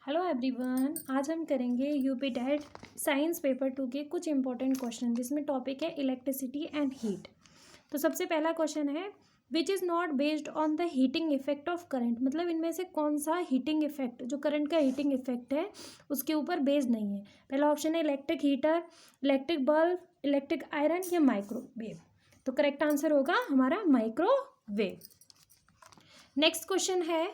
Hello everyone, आज हम करेंगे यूपी टेट साइंस पेपर 2 के कुछ इंपॉर्टेंट क्वेश्चन जिसमें टॉपिक है इलेक्ट्रिसिटी एंड हीट। तो सबसे पहला क्वेश्चन है which is not based on the heating effect of current. मतलब इनमें से कौन सा हीटिंग इफेक्ट, जो करंट का हीटिंग इफेक्ट है, उसके ऊपर बेस्ड नहीं है। पहला ऑप्शन है electric heater, electric bulb, electric iron या माइक्रोवेव। तो करेक्ट आंसर होगा हमारा माइक्रोवेव। नेक्स्ट क्वेश्चन है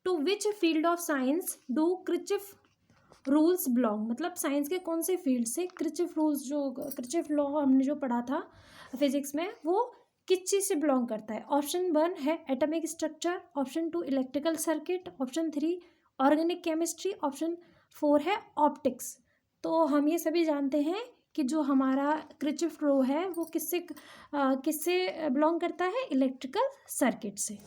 to which field of science do Kirchhoff rules belong. मतलब साइंस के कौन से फील्ड से क्रिचफ रूल्स, जो क्रिचफ लॉ हमने जो पढ़ा था फिजिक्स में, वो किस चीज़ से बिलोंग करता है। ऑप्शन 1 है atomic structure, option 2 electrical circuit, option 3 organic chemistry, option 4 है ऑप्टिक्स। तो हम ये सभी जानते हैं कि जो हमारा क्रिचफ लॉ है वो किससे बिलोंग करता है, इलेक्ट्रिकल सर्किट से।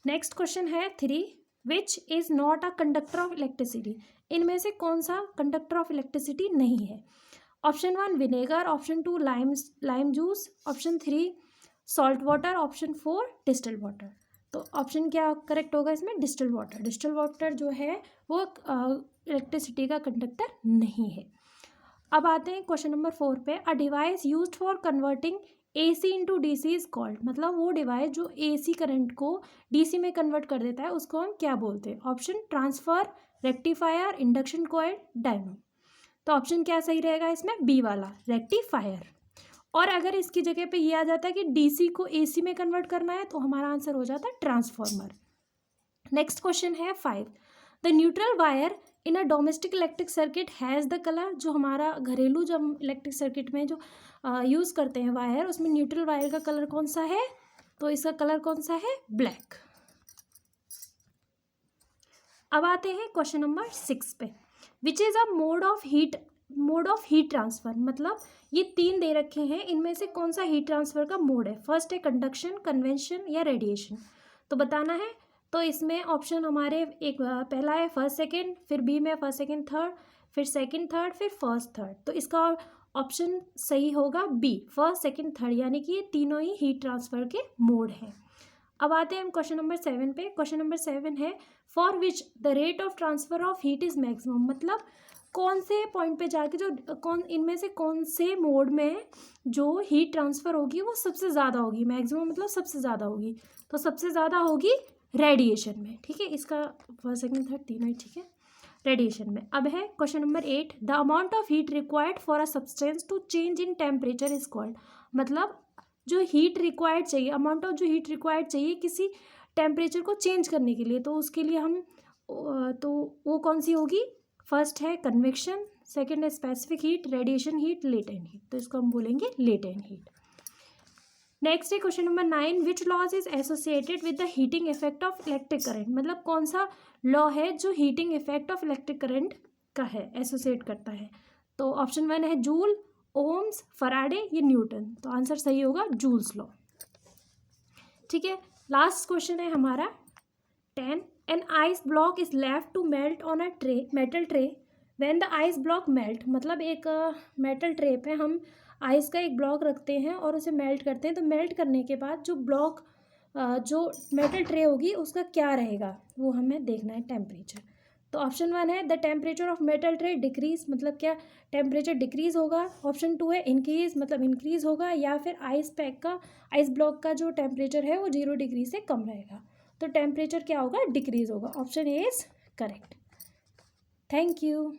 नेक्स्ट क्वेश्चन है 3 विच is not a conductor of electricity. इनमें से कौन सा कंडक्टर ऑफ इलेक्ट्रिसिटी नहीं है। Option 1 vinegar, option 2 lime juice, option 3 salt water, option 4 distilled water. तो ऑप्शन क्या करेक्ट होगा इसमें, डिस्टिल्ड वाटर। डिस्टिल्ड वाटर जो है वो इलेक्ट्रिसिटी का कंडक्टर नहीं है। अब आते हैं क्वेश्चन नंबर 4 पे। A device used for converting AC into DC is called. मतलब वो डिवाइस जो AC करंट को DC में कन्वर्ट कर देता है उसको हम क्या बोलते हैं। Option transfer, rectifier, induction coil, dynamo. तो ऑप्शन क्या सही रहेगा इसमें, बी वाला, रेक्टिफायर। और अगर इसकी जगह पे ये आ जाता है कि DC को AC में कन्वर्ट करना है तो हमारा आंसर हो जाता है ट्रांसफॉर्मर। नेक्स्ट क्वेश्चन है 5 the neutral wire in a domestic electric circuit has the colour. जो हमारा घरेलू जब इलेक्ट्रिक सर्किट में जो यूज़ करते हैं वायर, उसमें न्यूट्रल वायर का कलर कौन सा है। तो इसका कलर कौन सा है, ब्लैक। अब आते हैं क्वेश्चन नंबर 6 पे। Which is a mode of heat transfer. मतलब ये 3 दे रखे हैं, इनमें से कौन सा हीट ट्रांसफर का मोड है। फर्स्ट है कंडक्शन, कन्वेंशन या रेडिएशन। तो बताना है। तो इसमें ऑप्शन हमारे एक पहला है फर्स्ट सेकंड, फिर बी में फर्स्ट सेकंड थर्ड, फिर सेकंड थर्ड, फिर फर्स्ट थर्ड। तो इसका ऑप्शन सही होगा बी, फर्स्ट सेकंड थर्ड, यानी कि ये तीनों ही हीट ट्रांसफर के मोड हैं। अब आते हैं हम क्वेश्चन नंबर 7 पे। क्वेश्चन नंबर 7 है for which the rate of transfer of heat is maximum. मतलब कौन से पॉइंट पे जाके इनमें से कौन से मोड में जो हीट ट्रांसफर होगी वो सबसे ज़्यादा होगी। मैक्सिमम मतलब सबसे ज़्यादा होगी। तो सबसे ज़्यादा होगी रेडिएशन में, ठीक है। इसका फर्स्ट सेकंड थर्ड तीनों ही ठीक है, रेडिएशन में। अब है question number 8 the amount of heat required for a substance to change in temperature is called. मतलब जो हीट रिक्वायर्ड चाहिए, अमाउंट ऑफ जो हीट रिक्वायर्ड चाहिए किसी टेम्परेचर को चेंज करने के लिए, तो उसके लिए हम तो वो कौन सी होगी। फर्स्ट है कन्वेक्शन, सेकंड है specific heat, radiation heat, latent heat. तो इसको हम बोलेंगे लेटेंट हीट। नेक्स्ट है question number 9 which laws is associated with the heating effect of electric current. मतलब कौन सा लॉ है जो heating effect of electric current का है, एसोसिएट करता है। तो ऑप्शन 1 है जूल, ओम्स, फराडे, ये न्यूटन। तो आंसर सही होगा जूल्स लॉ, ठीक है। लास्ट क्वेश्चन है हमारा 10 an ice block is left to melt on a tray, metal tray, when the ice block melt. मतलब एक मेटल ट्रे पे हम आइस का एक ब्लॉक रखते हैं और उसे मेल्ट करते हैं। तो मेल्ट करने के बाद जो ब्लॉक जो मेटल ट्रे होगी उसका क्या रहेगा वो हमें देखना है, टेम्परेचर। तो ऑप्शन 1 है the temperature of metal tray decrease. मतलब क्या टेम्परेचर डिक्रीज होगा। ऑप्शन 2 है इंक्रीज, मतलब इंक्रीज होगा। या फिर आइस ब्लॉक का जो टेम्परेचर है वो 0 डिग्री से कम रहेगा। तो टेम्परेचर क्या होगा, डिक्रीज होगा। Option A is correct. Thank you.